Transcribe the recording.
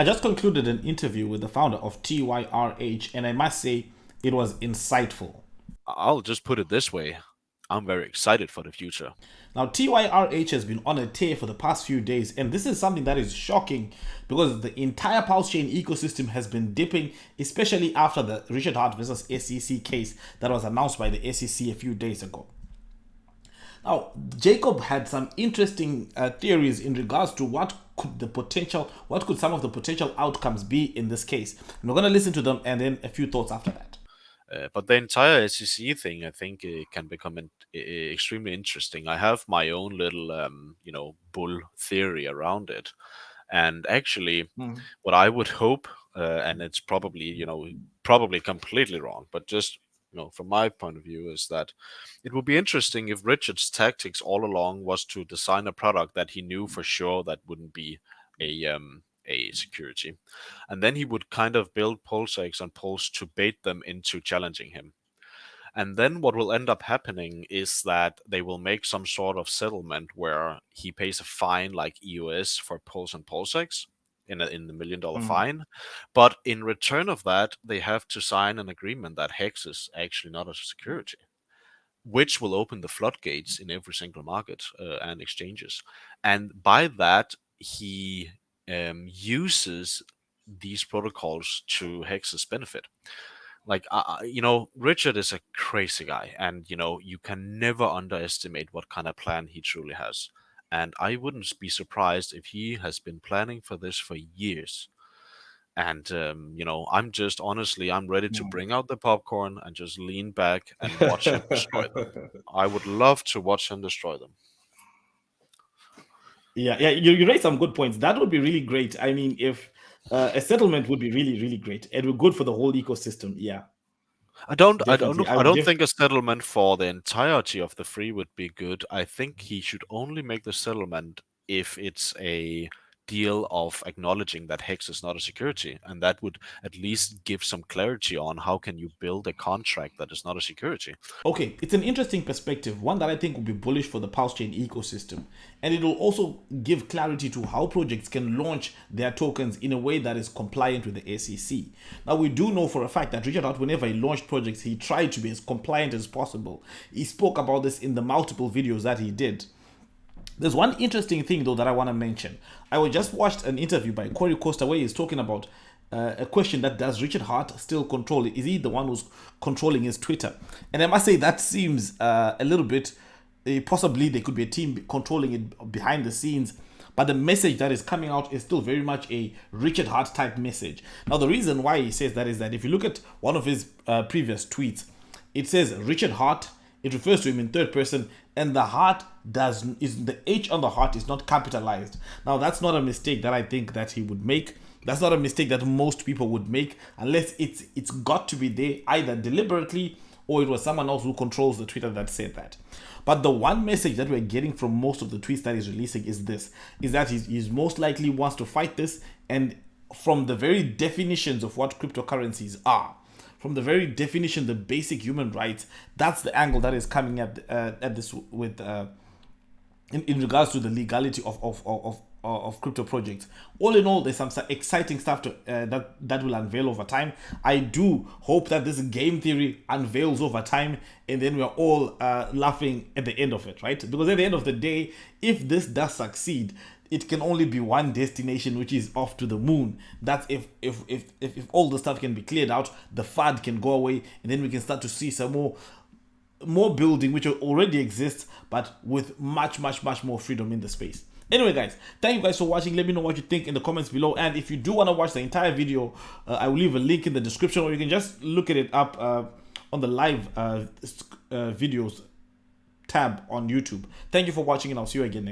I just concluded an interview with the founder of TYRH, and I must say it was insightful. I'll just put it this way. I'm very excited for the future. Now, TYRH has been on a tear for the past few days, and this is something that is shocking because the entire pulse chain ecosystem has been dipping, especially after the Richard Hart versus SEC case that was announced by the SEC a few days ago. Now, Jacob had some interesting theories in regards to what could some of the potential outcomes be in this case. And we're going to listen to them and then a few thoughts after that. But the entire SEC thing, I think, can become extremely interesting. I have my own little, bull theory around it. And actually, Mm. what I would hope, and it's probably, probably completely wrong, but just, from my point of view, is that it would be interesting if Richard's tactics all along was to design a product that he knew for sure that wouldn't be a security, and then he would kind of build PulseX and Pulse to bait them into challenging him. And then what will end up happening is that they will make some sort of settlement where he pays a fine like EOS for Pulse and PulseX in the $1 million Mm. fine. But in return of that, they have to sign an agreement that Hex is actually not a security, which will open the floodgates in every single market and exchanges. And by that, he uses these protocols to Hex's benefit. Like, Richard is a crazy guy, and you can never underestimate what kind of plan he truly has. And I wouldn't be surprised if he has been planning for this for years. And I'm just honestly, I'm ready to Mm. bring out the popcorn and just lean back and watch him destroy them. I would love to watch him destroy them. Yeah, you raised some good points. That would be really great. I mean, if a settlement would be really, really great. It would be good for the whole ecosystem. Yeah, definitely. I I would don't think a settlement for the entirety of the free would be good. I think he should only make the settlement if it's a deal of acknowledging that Hex is not a security, and that would at least give some clarity on how can you build a contract that is not a security. Okay, it's an interesting perspective, one that I think will be bullish for the pulse chain ecosystem. And it will also give clarity to how projects can launch their tokens in a way that is compliant with the SEC. Now, we do know for a fact that Richard Hart, whenever he launched projects, he tried to be as compliant as possible. He spoke about this in the multiple videos that he did. There's one interesting thing though that I want to mention. I just watched an interview by Corey Costa where he's talking about a question that does Richard Hart still control it? Is he the one who's controlling his Twitter? And I must say that seems a little bit possibly there could be a team controlling it behind the scenes. But the message that is coming out is still very much a Richard Hart type message. Now, the reason why he says that is that if you look at one of his previous tweets, it says Richard Hart. It refers to him in third person, and the heart is the H on the heart is not capitalized. Now, that's not a mistake that I think that he would make. That's not a mistake that most people would make unless it's got to be there either deliberately or it was someone else who controls the Twitter that said that. But the one message that we're getting from most of the tweets that he's releasing is this: is that he's most likely wants to fight this, and from the very definitions of what cryptocurrencies are, from the very definition, the basic human rights, that's the angle that is coming at this with in regards to the legality of crypto projects. All in all, there's some exciting stuff that will unveil over time. I do hope that this game theory unveils over time, and then we're all laughing at the end of it, right? Because at the end of the day, if this does succeed, it can only be one destination, which is off to the moon. That's if all the stuff can be cleared out, the FUD can go away, and then we can start to see some more building, which already exists, but with much more freedom in the space. Anyway, guys, thank you guys for watching. Let me know what you think in the comments below. And if you do want to watch the entire video, I will leave a link in the description, or you can just look at it up on the live videos tab on YouTube. Thank you for watching, and I'll see you again next time.